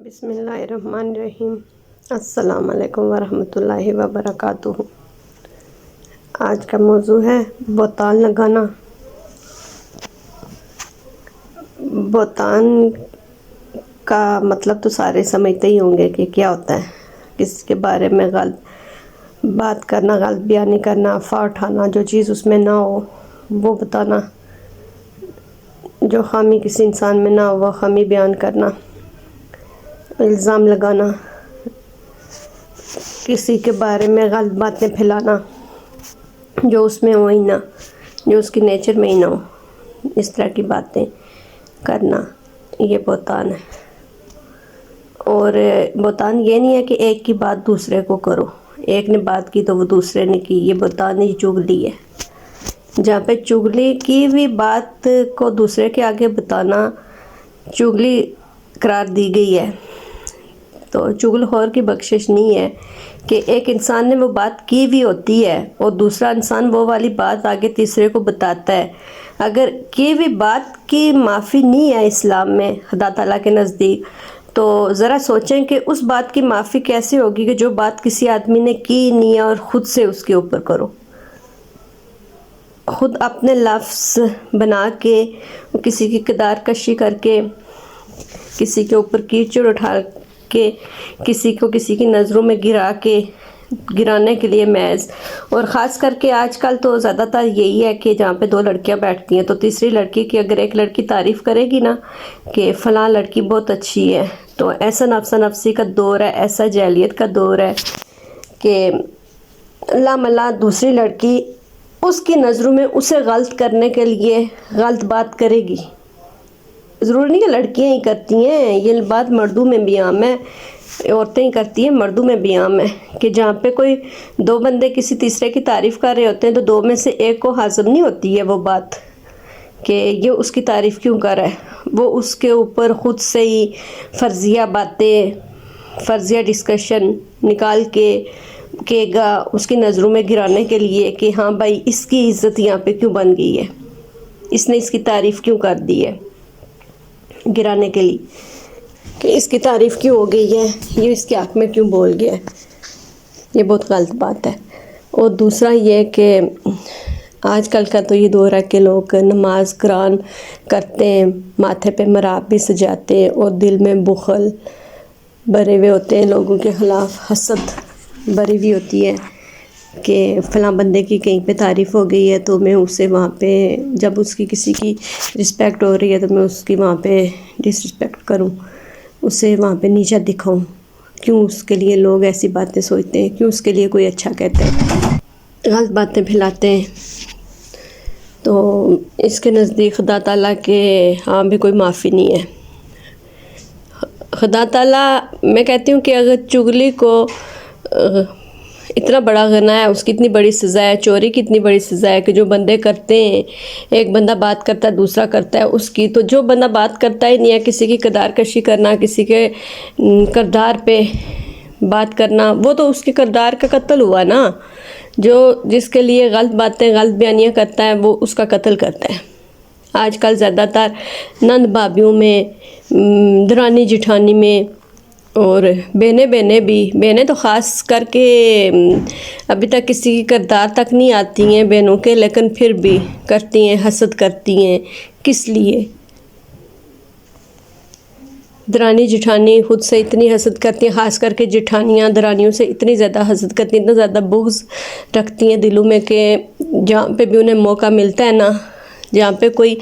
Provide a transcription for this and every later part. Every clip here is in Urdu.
بسم اللہ الرحمن الرحیم۔ السلام علیکم ورحمۃ اللہ وبرکاتہ۔ آج کا موضوع ہے بہتان لگانا۔ بہتان کا مطلب تو سارے سمجھتے ہی ہوں گے کہ کیا ہوتا ہے۔ کسی کے بارے میں غلط بات کرنا، غلط بیانی کرنا، افواہ اٹھانا، جو چیز اس میں نہ ہو وہ بتانا، جو خامی کسی انسان میں نہ ہو وہ خامی بیان کرنا، الزام لگانا، کسی کے بارے میں غلط باتیں پھیلانا جو اس میں ہو ہی نہ، جو اس کی نیچر میں ہی نہ ہو، اس طرح کی باتیں کرنا، یہ بہتان ہے۔ اور بہتان یہ نہیں ہے کہ ایک کی بات دوسرے کو کرو، ایک نے بات کی تو وہ دوسرے نے کی، یہ بہتان نہیں، چغلی ہے۔ جہاں پہ چغلی کی ہوئی بات کو دوسرے کے آگے بتانا چغلی قرار دی گئی ہے، تو چغل خور کی بخشش نہیں ہے کہ ایک انسان نے وہ بات کی بھی ہوتی ہے اور دوسرا انسان وہ والی بات آگے تیسرے کو بتاتا ہے۔ اگر کی بھی بات کی معافی نہیں ہے اسلام میں خدا تعالیٰ کے نزدیک، تو ذرا سوچیں کہ اس بات کی معافی کیسے ہوگی کہ جو بات کسی آدمی نے کی نہیں ہے اور خود سے اس کے اوپر کرو، خود اپنے لفظ بنا کے، کسی کی کردار کشی کر کے، کسی کے اوپر کیچڑ اٹھا کے، کسی کو کسی کی نظروں میں گرانے کے لیے محض۔ اور خاص کر کے آج کل تو زیادہ تر یہی ہے کہ جہاں پہ دو لڑکیاں بیٹھتی ہیں تو تیسری لڑکی کی اگر ایک لڑکی تعریف کرے گی نا کہ فلاں لڑکی بہت اچھی ہے، تو ایسا نفسا نفسی کا دور ہے، ایسا جاہلیت کا دور ہے کہ لا ملا دوسری لڑکی اس کی نظروں میں اسے غلط کرنے کے لیے غلط بات کرے گی۔ ضروری نہیں کہ لڑکیاں ہی کرتی ہیں، یہ بات مردوں میں بھی عام ہے، عورتیں ہی کرتی ہیں، مردوں میں بھی عام ہے کہ جہاں پہ کوئی دو بندے کسی تیسرے کی تعریف کر رہے ہوتے ہیں تو دو میں سے ایک کو ہضم نہیں ہوتی ہے وہ بات کہ یہ اس کی تعریف کیوں کر رہا ہے، وہ اس کے اوپر خود سے ہی فرضیہ باتیں، فرضیہ ڈسکشن نکال کے کہے گا اس کی نظروں میں گرانے کے لیے کہ ہاں بھائی اس کی عزت یہاں پہ کیوں بن گئی ہے، اس نے اس کی تعریف کیوں کر دی ہے، گرانے کے لیے کہ اس کی تعریف کیوں ہو گئی ہے، یہ اس کے حق میں کیوں بول گیا ہے، یہ بہت غلط بات ہے۔ اور دوسرا یہ کہ آج کل کا تو یہ دور ہے کہ لوگ نماز قرآن کرتے ہیں، ماتھے پہ مراب بھی سجاتے ہیں اور دل میں بخل بھرے ہوئے ہوتے ہیں، لوگوں کے خلاف حسد بھری ہوئی ہوتی ہے کہ فلاں بندے کی کہیں پہ تعریف ہو گئی ہے تو میں اسے وہاں پہ، جب اس کی کسی کی رسپیکٹ ہو رہی ہے تو میں اس کی وہاں پہ ڈس رسپیکٹ کروں، اسے وہاں پہ نیچا دکھاؤں۔ کیوں اس کے لیے لوگ ایسی باتیں سوچتے ہیں، کیوں اس کے لیے کوئی اچھا کہتے ہیں، غلط باتیں پھیلاتے ہیں، تو اس کے نزدیک خدا تعالیٰ کے ہاں بھی کوئی معافی نہیں ہے۔ خدا تعالیٰ، میں کہتی ہوں کہ اگر چغلی کو اتنا بڑا گناہ ہے، اس کی اتنی بڑی سزا ہے، چوری کی اتنی بڑی سزا ہے کہ جو بندے کرتے ہیں، ایک بندہ بات کرتا ہے دوسرا کرتا ہے اس کی، تو جو بندہ بات کرتا ہی نہیں ہے، کسی کی کردار کشی کرنا، کسی کے کردار پہ بات کرنا، وہ تو اس کے کردار کا قتل ہوا نا۔ جو جس کے لیے غلط باتیں، غلط بیانیاں کرتا ہے وہ اس کا قتل کرتا ہے۔ آج کل زیادہ تر نند بھابیوں میں، درانی جٹھانی میں، اور بہنیں تو خاص کر کے ابھی تک کسی کی کردار تک نہیں آتی ہیں بہنوں کے، لیکن پھر بھی کرتی ہیں، حسد کرتی ہیں۔ کس لیے؟ درانی جٹھانی خود سے اتنی حسد کرتی ہیں، خاص کر کے جٹھانیاں درانیوں سے اتنی زیادہ حسد کرتی ہیں، اتنا زیادہ بغض رکھتی ہیں دلوں میں کہ جہاں پہ بھی انہیں موقع ملتا ہے نا، جہاں پہ کوئی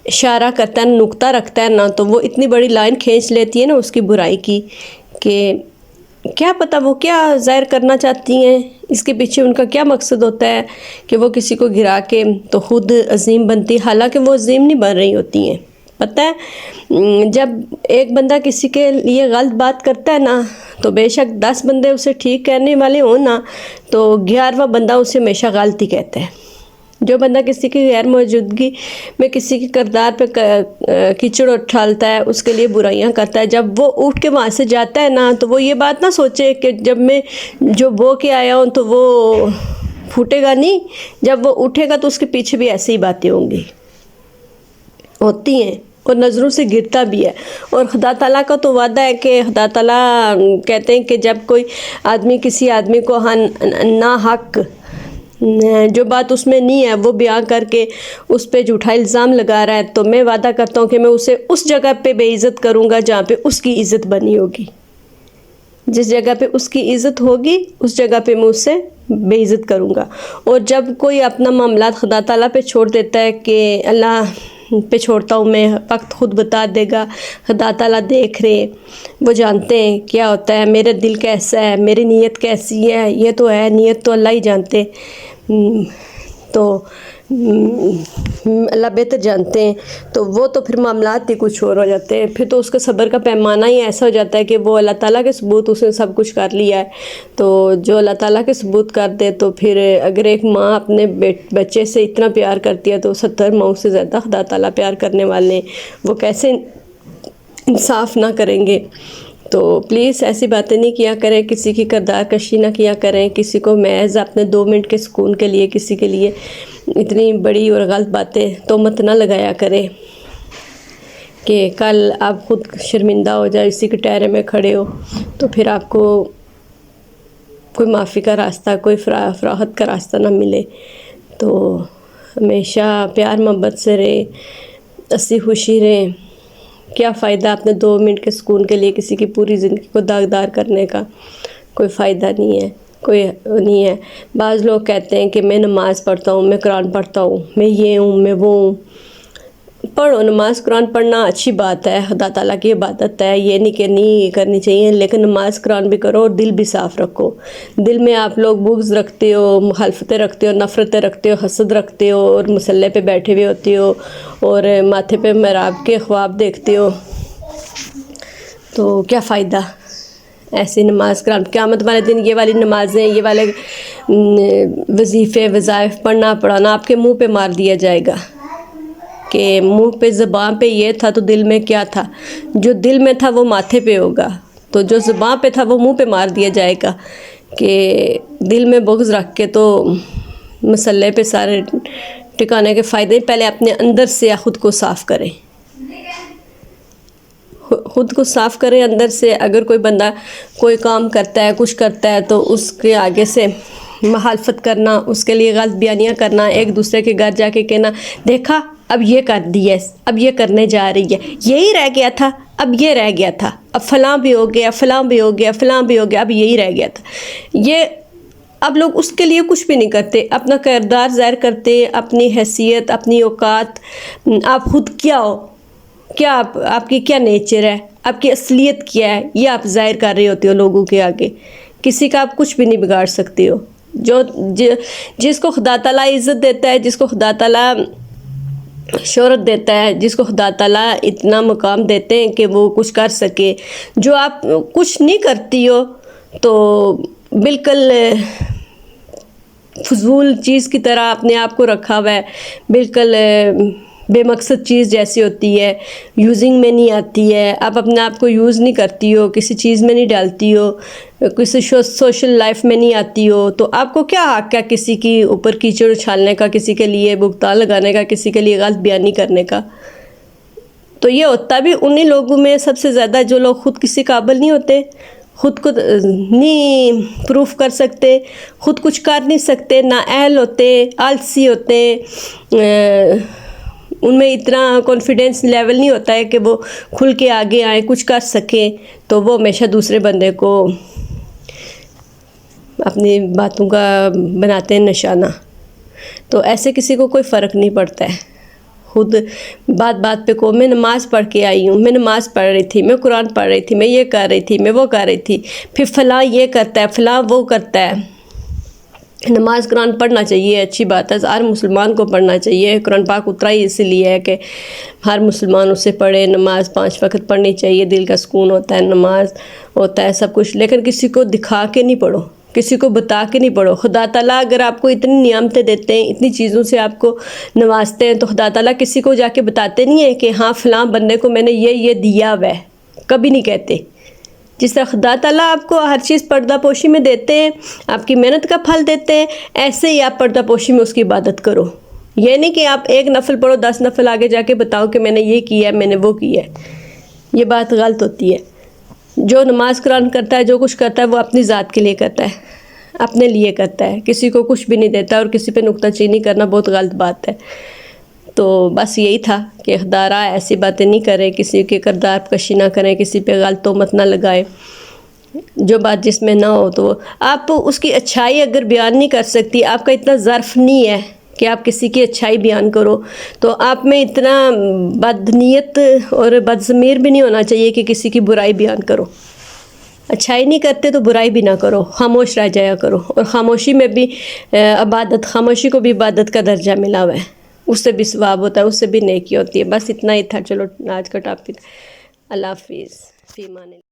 اشارہ کرتا ہے، نقطہ رکھتا ہے نا، تو وہ اتنی بڑی لائن کھینچ لیتی ہے نا اس کی برائی کی کہ کیا پتہ وہ کیا ظاہر کرنا چاہتی ہیں، اس کے پیچھے ان کا کیا مقصد ہوتا ہے کہ وہ کسی کو گرا کے تو خود عظیم بنتی، حالانکہ وہ عظیم نہیں بن رہی ہوتی ہیں۔ پتہ ہے جب ایک بندہ کسی کے لیے غلط بات کرتا ہے نا تو بے شک 10 بندے اسے ٹھیک کہنے والے ہوں نا تو 11واں بندہ اسے ہمیشہ غلط ہی کہتا ہے۔ جو بندہ کسی کی غیر موجودگی میں کسی کی کردار پہ کیچڑ اٹھالتا ہے، اس کے لیے برائیاں کرتا ہے، جب وہ اٹھ کے وہاں سے جاتا ہے نا تو وہ یہ بات نہ سوچے کہ جب میں جو بو کے آیا ہوں تو وہ پھوٹے گا نہیں، جب وہ اٹھے گا تو اس کے پیچھے بھی ایسی ہی باتیں ہوں گی، ہوتی ہیں۔ اور نظروں سے گرتا بھی ہے. اور خدا تعالیٰ کا تو وعدہ ہے کہ خدا تعالیٰ کہتے ہیں کہ جب کوئی آدمی کسی آدمی کو ناحق جو بات اس میں نہیں ہے وہ بیان کر کے اس پہ جھوٹا الزام لگا رہا ہے، تو میں وعدہ کرتا ہوں کہ میں اسے اس جگہ پہ بے عزت کروں گا جہاں پہ اس کی عزت بنی ہوگی. جس جگہ پہ اس کی عزت ہوگی اس جگہ پہ میں اسے بے عزت کروں گا. اور جب کوئی اپنا معاملات خدا تعالیٰ پہ چھوڑ دیتا ہے کہ اللہ پہ چھوڑتا ہوں میں، وقت خود بتا دے گا، خدا تعالیٰ دیکھ رہے، وہ جانتے ہیں کیا ہوتا ہے، میرا دل کیسا ہے، میری نیت کیسی ہے، یہ تو ہے نیت تو اللہ ہی جانتے، تو اللہ بہتر جانتے ہیں. تو وہ تو پھر معاملات ہی کچھ اور ہو جاتے ہیں. پھر تو اس کا صبر کا پیمانہ ہی ایسا ہو جاتا ہے کہ وہ اللہ تعالیٰ کے ثبوت اس نے سب کچھ کر لیا ہے. تو جو اللہ تعالیٰ کے ثبوت کر دے تو پھر اگر ایک ماں اپنے بچے سے اتنا پیار کرتی ہے تو 70 ماؤں سے زیادہ خدا تعالیٰ پیار کرنے والے ہیں، وہ کیسے انصاف نہ کریں گے. تو پلیز ایسی باتیں نہیں کیا کریں، کسی کی کردار کشی نہ کیا کریں، کسی کو محض اپنے 2 منٹ کے سکون کے لیے کسی کے لیے اتنی بڑی اور غلط باتیں تہمت نہ لگایا کریں کہ کل آپ خود شرمندہ ہو جائے، اسی کے ٹہرے میں کھڑے ہو تو پھر آپ کو کوئی معافی کا راستہ، کوئی فراحت کا راستہ نہ ملے. تو ہمیشہ پیار محبت سے رہے، ہنسی خوشی رہیں. کیا فائدہ اپنے 2 منٹ کے سکون کے لیے کسی کی پوری زندگی کو داغدار کرنے کا؟ کوئی فائدہ نہیں ہے، کوئی نہیں ہے. بعض لوگ کہتے ہیں کہ میں نماز پڑھتا ہوں، میں قرآن پڑھتا ہوں، میں یہ ہوں، میں وہ ہوں. پڑھو، نماز قرآن پڑھنا اچھی بات ہے، خدا تعالیٰ کی عبادت ہے، یہ نہیں کہ نہیں کرنی چاہیے، لیکن نماز قرآن بھی کرو اور دل بھی صاف رکھو. دل میں آپ لوگ بغض رکھتے ہو، مخالفتیں رکھتے ہو، نفرتیں رکھتے ہو، حسد رکھتے ہو، اور مصلے پہ بیٹھے ہوئے ہوتے ہو اور ماتھے پہ محراب کے خواب دیکھتے ہو، تو کیا فائدہ ایسی نماز قرآن؟ قیامت والے دن یہ والی نمازیں، یہ والے وظیفے وظائف پڑھنا پڑھانا آپ کے منہ پہ مار دیا جائے گا کہ منہ پہ زبان پہ یہ تھا تو دل میں کیا تھا. جو دل میں تھا وہ ماتھے پہ ہوگا، تو جو زبان پہ تھا وہ منہ پہ مار دیا جائے گا کہ دل میں بغض رکھ کے تو مسئلے پہ سارے ٹکانے کے فائدے. پہلے اپنے اندر سے خود کو صاف کریں، خود کو صاف کریں اندر سے. اگر کوئی بندہ کوئی کام کرتا ہے، کچھ کرتا ہے، تو اس کے آگے سے مخالفت کرنا، اس کے لیے غلط بیانیاں کرنا، ایک دوسرے کے گھر جا کے کہنا دیکھا اب یہ کر دی ہے، اب یہ کرنے جا رہی ہے، یہی رہ گیا تھا، اب یہ رہ گیا تھا، اب فلاں بھی ہو گیا، فلاں بھی ہو گیا، فلاں بھی ہو گیا، اب یہی رہ گیا تھا. یہ اب لوگ اس کے لیے کچھ بھی نہیں کرتے، اپنا کردار ظاہر کرتے، اپنی حیثیت، اپنی اوقات، آپ خود کیا ہو، کیا آپ کی کیا نیچر ہے، آپ کی اصلیت کیا ہے، یہ آپ ظاہر کر رہے ہوتے ہو لوگوں کے آگے. کسی کا آپ کچھ بھی نہیں بگاڑ سکتے ہو. جس کو خدا تعالیٰ عزت دیتا ہے، جس کو خدا تعالیٰ شہرت دیتا ہے، جس کو خدا تعالیٰ اتنا مقام دیتے ہیں کہ وہ کچھ کر سکے، جو آپ کچھ نہیں کرتی ہو تو بالکل فضول چیز کی طرح اپنے آپ کو رکھا ہوا ہے، بالکل بے مقصد چیز جیسی ہوتی ہے، یوزنگ میں نہیں آتی ہے. آپ اپنے آپ کو یوز نہیں کرتی ہو، کسی چیز میں نہیں ڈالتی ہو، کسی سوشل لائف میں نہیں آتی ہو، تو آپ کو کیا حق ہے کسی کی اوپر کیچڑ اچھالنے کا، کسی کے لیے بہتان لگانے کا، کسی کے لیے غلط بیانی کرنے کا؟ تو یہ ہوتا بھی انہی لوگوں میں سب سے زیادہ جو لوگ خود کسی قابل نہیں ہوتے، خود کو نہیں پروف کر سکتے، خود کچھ کر نہیں سکتے، نااہل ہوتے، آلسی ہوتے، ان میں اتنا کانفیڈنس لیول نہیں ہوتا ہے کہ وہ کھل کے آگے آئیں، کچھ کر سکیں، تو وہ ہمیشہ دوسرے بندے کو اپنی باتوں کا بناتے ہیں نشانہ. تو ایسے کسی کو کوئی فرق نہیں پڑتا ہے. خود بات بات پہ کو میں نماز پڑھ کے آئی ہوں، میں نماز پڑھ رہی تھی، میں قرآن پڑھ رہی تھی، میں یہ کر رہی تھی، میں وہ کر رہی تھی، پھر فلاں یہ کرتا ہے، فلاں وہ کرتا ہے. نماز قرآن پڑھنا چاہیے، اچھی بات ہے، ہر مسلمان کو پڑھنا چاہیے. قرآن پاک اترا ہی اسی لیے ہے کہ ہر مسلمان اسے پڑھے. نماز 5 وقت پڑھنی چاہیے، دل کا سکون ہوتا ہے، نماز ہوتا ہے سب کچھ. لیکن کسی کو دکھا کے نہیں پڑھو، کسی کو بتا کے نہیں پڑھو. خدا تعالیٰ اگر آپ کو اتنی نعمتیں دیتے ہیں، اتنی چیزوں سے آپ کو نوازتے ہیں، تو خدا تعالیٰ کسی کو جا کے بتاتے نہیں ہیں کہ ہاں فلاں بندے کو میں نے یہ دیا ہوا ہے، کبھی نہیں کہتے. جس طرح خدا تعالیٰ آپ کو ہر چیز پردہ پوشی میں دیتے ہیں، آپ کی محنت کا پھل دیتے ہیں، ایسے ہی آپ پردہ پوشی میں اس کی عبادت کرو. یہ نہیں کہ آپ ایک نفل پڑھو 10 نفل آگے جا کے بتاؤ کہ میں نے یہ کیا ہے میں نے وہ کیا ہے، یہ بات غلط ہوتی ہے۔ جو نماز قرآن کرتا ہے جو کچھ کرتا ہے وہ اپنی ذات کے لیے کرتا ہے، اپنے لیے کرتا ہے، کسی کو کچھ بھی نہیں دیتا، اور کسی پہ نکتہ چینی کرنا بہت غلط بات ہے۔ تو بس یہی تھا کہ اقدارا ایسی باتیں نہیں کریں، کسی کے کردار کشی نہ کریں، کسی پہ غلط تہمت نہ لگائیں، جو بات جس میں نہ ہو تو آپ اس کی اچھائی اگر بیان نہیں کر سکتی، آپ کا اتنا ظرف نہیں ہے کہ آپ کسی کی اچھائی بیان کرو، تو آپ میں اتنا بدنیت اور بدضمیر بھی نہیں ہونا چاہیے کہ کسی کی برائی بیان کرو۔ اچھائی نہیں کرتے تو برائی بھی نہ کرو، خاموش رہ جایا کرو، اور خاموشی میں بھی عبادت، خاموشی کو بھی عبادت کا درجہ ملا ہوا ہے، اس سے بھی ثواب ہوتا ہے، اس سے بھی نیکی ہوتی ہے۔ بس اتنا ہی تھا، چلو آج کا ٹاپک۔ اللہ حافظ، فی امان اللہ۔